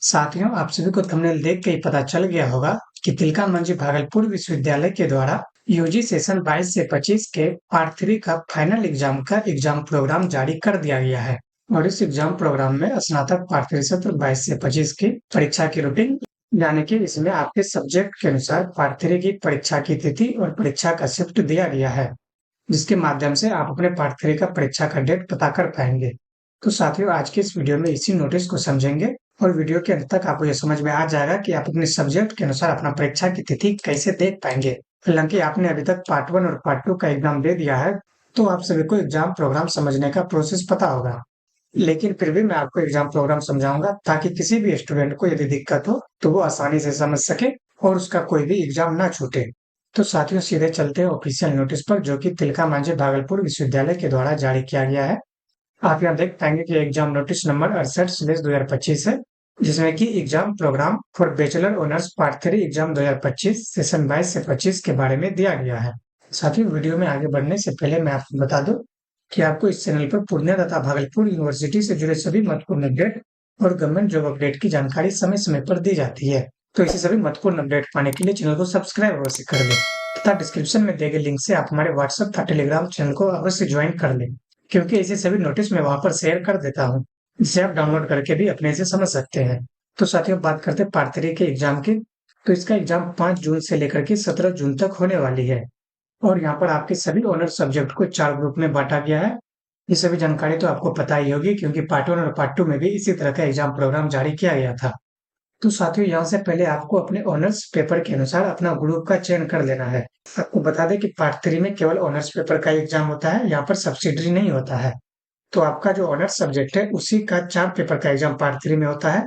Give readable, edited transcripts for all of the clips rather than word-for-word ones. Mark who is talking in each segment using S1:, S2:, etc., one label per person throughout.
S1: साथियों, आप सभी को थंबनेल देख के ही पता चल गया होगा कि तिलका मंजी भागलपुर विश्वविद्यालय के द्वारा यूजी सेशन 22 से 25 के पार्ट 3 का फाइनल एग्जाम का एग्जाम प्रोग्राम जारी कर दिया गया है। और इस एग्जाम प्रोग्राम में स्नातक पार्ट 3 सत्र 22 से 25 की परीक्षा की रूटीन, यानी कि इसमें आपके सब्जेक्ट के अनुसार पार्ट 3 की परीक्षा की तिथि और परीक्षा का शिफ्ट दिया गया है, जिसके माध्यम से आप अपने पार्ट 3 का परीक्षा का डेट पता कर पाएंगे। तो साथियों, आज की इस वीडियो में इसी नोटिस को समझेंगे और वीडियो के अंत तक आपको ये समझ में आ जाएगा कि आप अपने सब्जेक्ट के अनुसार अपना परीक्षा की तिथि कैसे देख पाएंगे। हालांकि आपने अभी तक पार्ट 1 और पार्ट 2 का एग्जाम दे दिया है, तो आप सभी को एग्जाम प्रोग्राम समझने का प्रोसेस पता होगा। लेकिन फिर भी मैं आपको एग्जाम प्रोग्राम समझाऊंगा ताकि किसी भी स्टूडेंट को यदि दिक्कत हो तो वो आसानी से समझ सके और उसका कोई भी एग्जाम ना छूटे। तो साथियों, सीधे चलते हैं ऑफिशियल नोटिस पर, जो कि तिलका मांझी भागलपुर विश्वविद्यालय के द्वारा जारी किया गया है। आप यहाँ देख पाएंगे कि एग्जाम नोटिस नंबर 68/2025 है, जिसमें कि exam programme for bachelor honours part 3 exam 2025 session 22 से 25 के बारे में दिया गया है। साथियों, वीडियो में आगे बढ़ने से पहले मैं आपको बता दूं कि आपको इस चैनल पर पूर्णिया तथा भागलपुर यूनिवर्सिटी से जुड़े सभी महत्वपूर्ण अपडेट और गवर्नमेंट जॉब अपडेट की जानकारी समय समय पर दी जाती है। तो इसे सभी महत्वपूर्ण अपडेट पाने के लिए चैनल को सब्सक्राइब अवश्य कर लें तथा डिस्क्रिप्शन में दिए गए लिंक से आप हमारे व्हाट्सएप तथा टेलीग्राम चैनल को अवश्य ज्वाइन कर लें, क्योंकि ऐसे सभी नोटिस मैं वहां पर शेयर कर देता हूँ, जिसे आप डाउनलोड करके भी अपने से समझ सकते हैं। तो साथियों, बात करते हैं पार्ट 3 के एग्जाम की। तो इसका एग्जाम 5 जून से लेकर के 17 जून तक होने वाली है और यहाँ पर आपके सभी ऑनर सब्जेक्ट को 4 ग्रुप में बांटा गया है। ये सभी जानकारी तो आपको पता ही होगी, क्योंकि पार्ट 1 और पार्ट 2 में भी इसी तरह का एग्जाम प्रोग्राम जारी किया गया था। तो साथियों, यहाँ से पहले आपको अपने ऑनर्स पेपर के अनुसार अपना ग्रुप का चयन कर लेना है। आपको बता दें कि पार्ट 3 में केवल ऑनर्स पेपर का एग्जाम होता है, यहाँ पर सब्सिडरी नहीं होता है। तो आपका जो ऑनर्स सब्जेक्ट है उसी का 4 पेपर का एग्जाम पार्ट 3 में होता है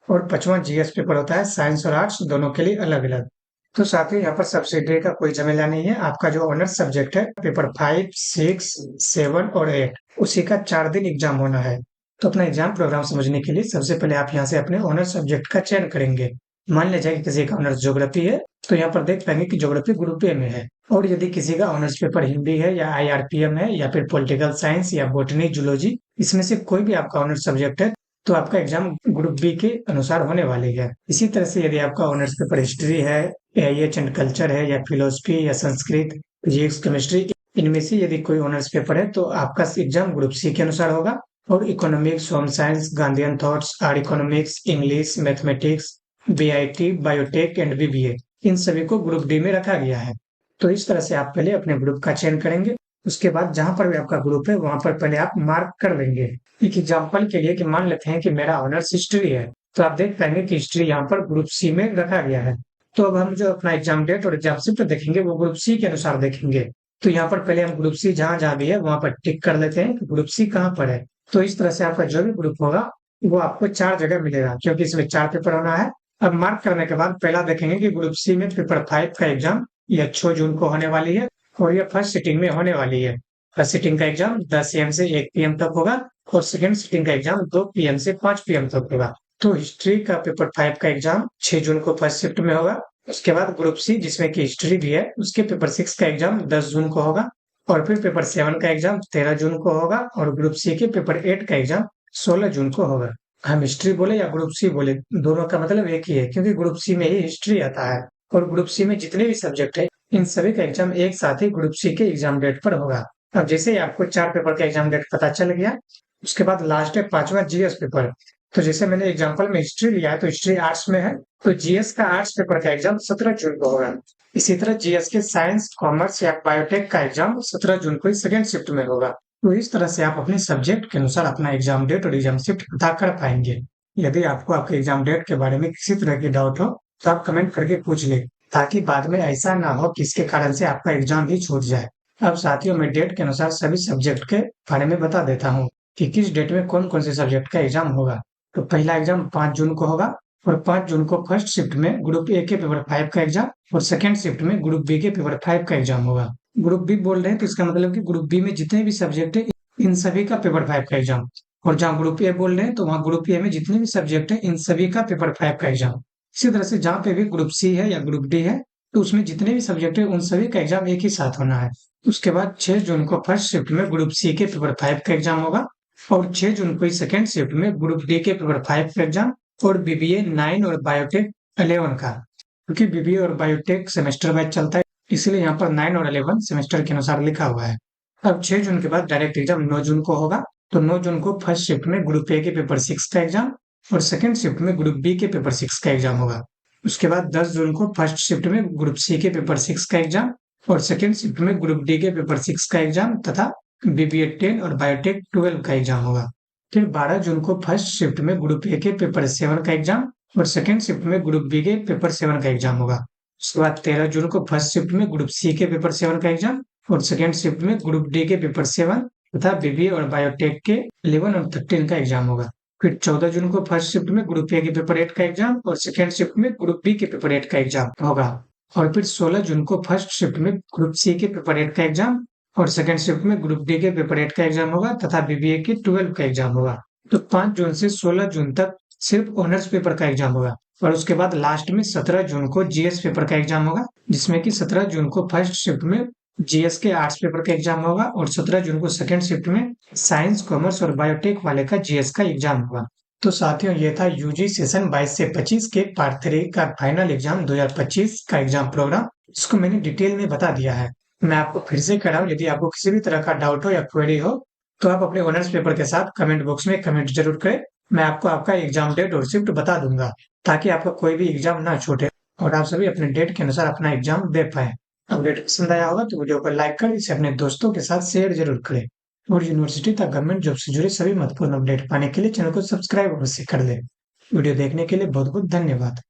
S1: और 5वां जीएस पेपर होता है, साइंस और आर्ट्स दोनों के लिए अलग अलग। तो साथियों, यहाँ पर सब्सिडरी का कोई झमेला नहीं है। आपका जो ऑनर्स सब्जेक्ट है पेपर 5, 6, 7 और 8 उसी का 4 दिन एग्जाम होना है। तो अपना एग्जाम प्रोग्राम समझने के लिए सबसे पहले आप यहाँ से अपने ऑनर्स सब्जेक्ट का चयन करेंगे। मान लीजिए कि किसी का ऑनर्स ज्योग्राफी है, तो यहाँ पर देख पाएंगे कि ज्योग्राफी ग्रुप ए में है। और यदि किसी का ऑनर्स पेपर हिंदी है या आईआरपीएम है या फिर पॉलिटिकल साइंस या बोटनी जूलॉजी, इसमें से कोई भी आपका ऑनर्स सब्जेक्ट है, तो आपका एग्जाम ग्रुप बी के अनुसार होने वाली है। इसी तरह से यदि आपका ऑनर्स पेपर हिस्ट्री है, एआईएच एंड कल्चर है या फिलोसफी या संस्कृत, फिजिक्स, केमिस्ट्री, इनमें से यदि कोई ऑनर्स पेपर है तो आपका एग्जाम ग्रुप सी के अनुसार होगा। और economics, home science, Gandhian thoughts, art economics, English, mathematics, BIT, biotech and BBA, इन सभी को ग्रुप डी में रखा गया है। तो इस तरह से आप पहले अपने ग्रुप का चयन करेंगे। उसके बाद जहां पर भी आपका ग्रुप है वहां पर पहले आप मार्क कर लेंगे। एक एग्जाम्पल के लिए कि मान लेते हैं कि मेरा ऑनर्स हिस्ट्री है, तो आप देख पाएंगे कि हिस्ट्री यहाँ पर ग्रुप सी में रखा गया है। तो अब हम जो अपना एग्जाम डेट और एग्जाम शिफ्ट देखेंगे वो ग्रुप सी के अनुसार देखेंगे। तो यहाँ पर पहले हम ग्रुप सी जहां जहां भी है वहां पर टिक कर लेते हैं कि ग्रुप सी कहाँ पर है। तो इस तरह से आपका जो भी ग्रुप होगा वो आपको 4 जगह मिलेगा, क्योंकि इसमें 4 पेपर होना है। अब मार्क करने के बाद पहला देखेंगे कि ग्रुप सी में पेपर 5 का एग्जाम यह 6 जून को होने वाली है और यह फर्स्ट सिटिंग में होने वाली है। फर्स्ट सिटिंग का एग्जाम 10 एम से 1 पीएम तक होगा और सेकंड सिटिंग का एग्जाम 2 पीएम से 5 पीएम तक होगा। तो हिस्ट्री का पेपर 5 का एग्जाम 6 जून को फर्स्ट शिफ्ट में होगा। उसके बाद ग्रुप सी, जिसमें कि हिस्ट्री भी है, उसके पेपर 6 का एग्जाम 10 जून को होगा और फिर पेपर 7 का एग्जाम 13 जून को होगा और ग्रुप सी के पेपर 8 का एग्जाम 16 जून को होगा। हम हिस्ट्री बोले या ग्रुप सी बोले, दोनों का मतलब एक ही है, क्योंकि ग्रुप सी में ही हिस्ट्री आता है और ग्रुप सी में जितने भी सब्जेक्ट है इन सभी का एग्जाम एक साथ ही ग्रुप सी के एग्जाम डेट पर होगा। अब जैसे ही आपको 4 पेपर का एग्जाम डेट पता चल गया, उसके बाद लास्ट है 5वां जीएस पेपर। तो जैसे मैंने एग्जाम्पल में हिस्ट्री लिया है, तो हिस्ट्री आर्ट्स में है, तो जीएस का आर्ट्स पेपर का एग्जाम 17 जून को होगा। इसी तरह जीएस के साइंस, कॉमर्स या बायोटेक का एग्जाम 17 जून को ही सेकेंड शिफ्ट में होगा। तो इस तरह से आप अपने सब्जेक्ट के अनुसार अपना एग्जाम डेट और एग्जाम शिफ्ट पता कर पाएंगे। यदि आपको आपके एग्जाम डेट के बारे में किसी तरह की डाउट हो तो आप कमेंट करके पूछ ले, ताकि बाद में ऐसा ना हो कि इसके कारण से आपका एग्जाम ही छूट जाए। अब साथियों, मैं डेट के अनुसार सभी सब्जेक्ट के बारे में बता देता हूँ कि किस डेट में कौन कौन से सब्जेक्ट का एग्जाम होगा। तो पहला एग्जाम 5 जून को होगा और 5 जून को फर्स्ट शिफ्ट में ग्रुप ए के पेपर 5 का एग्जाम और सेकंड शिफ्ट में ग्रुप बी के पेपर 5 का एग्जाम होगा। ग्रुप बी बोल रहे हैं तो इसका मतलब कि ग्रुप बी में जितने भी सब्जेक्ट है इन सभी का पेपर 5 का एग्जाम, और जहाँ ग्रुप ए बोल रहे हैं तो वहाँ ग्रुप ए में जितने भी सब्जेक्ट है इन सभी का पेपर 5 का एग्जाम। इसी तरह से जहाँ पे भी ग्रुप सी है या ग्रुप डी है तो उसमें जितने भी सब्जेक्ट है उन सभी का एग्जाम एक ही साथ होना है। उसके बाद 6 जून को फर्स्ट शिफ्ट में ग्रुप सी के पेपर 5 का एग्जाम होगा और 6 जून को सेकंड शिफ्ट में ग्रुप डी के पेपर 5 का एग्जाम और बीबीए 9 और बायोटेक 11 का, क्योंकि बीबीए और बायोटेक सेमेस्टर वाइज चलता है, इसलिए यहाँ पर 9 और 11 सेमेस्टर के अनुसार लिखा हुआ है। अब 6 जून के बाद डायरेक्ट एग्जाम 9 जून को होगा। तो 9 जून को फर्स्ट शिफ्ट में ग्रुप ए के पेपर 6 का एग्जाम और सेकंड शिफ्ट में ग्रुप बी के पेपर 6 का एग्जाम होगा। उसके बाद 10 जून को फर्स्ट शिफ्ट में ग्रुप सी के पेपर 6 का एग्जाम और सेकंड शिफ्ट में ग्रुप डी के पेपर 6 का एग्जाम तथा बीबीए 10 और बायोटेक 12 का एग्जाम होगा। फिर 12 जून को फर्स्ट शिफ्ट में ग्रुप ए के पेपर 7 का एग्जाम और सेकंड शिफ्ट में ग्रुप बी के पेपर 7 का एग्जाम होगा। उसके बाद 13 जून को फर्स्ट शिफ्ट में ग्रुप सी के पेपर 7 का एग्जाम और सेकंड शिफ्ट में ग्रुप डी के पेपर 7 तथा बीबीए और बायोटेक के 11 और 13 का एग्जाम होगा। फिर 14 जून को फर्स्ट शिफ्ट में ग्रुप ए के पेपर 8 का एग्जाम और सेकंड शिफ्ट में ग्रुप बी के पेपर 8 का एग्जाम होगा। और फिर 16 जून को फर्स्ट शिफ्ट में ग्रुप सी के पेपर 8 का एग्जाम और सेकंड शिफ्ट में ग्रुप डी के पेपर 8 का एग्जाम होगा तथा बीबीए के 12 का एग्जाम होगा। तो 5 जून से 16 जून तक सिर्फ ऑनर्स पेपर का एग्जाम होगा और उसके बाद लास्ट में 17 जून को जीएस पेपर का एग्जाम होगा, जिसमें कि 17 जून को फर्स्ट शिफ्ट में जीएस के आर्ट्स पेपर का एग्जाम होगा और 17 जून को सेकंड शिफ्ट में साइंस, कॉमर्स और बायोटेक वाले का जीएस का एग्जाम होगा। तो साथियों, ये था यूजी सेशन 22 से 25 के पार्ट 3 का फाइनल एग्जाम 2025 का एग्जाम प्रोग्राम। इसको मैंने डिटेल में बता दिया है। मैं आपको फिर से कह रहा हूँ, यदि आपको किसी भी तरह का डाउट हो या क्वेरी हो तो आप अपने ऑनर्स पेपर के साथ कमेंट बॉक्स में कमेंट जरूर करें। मैं आपको आपका एग्जाम डेट और शिफ्ट बता दूंगा ताकि आपका कोई भी एग्जाम ना छूटे और आप सभी अपने डेट के अनुसार अपना एग्जाम दे पाए। अपडेट पसंद आया होगा तो वीडियो को लाइक कर इसे अपने दोस्तों के साथ शेयर जरूर करें और यूनिवर्सिटी तक गवर्नमेंट जॉब से जुड़े सभी महत्वपूर्ण अपडेट पाने के लिए चैनल को सब्सक्राइब अवश्य कर लें। वीडियो देखने के लिए बहुत बहुत धन्यवाद।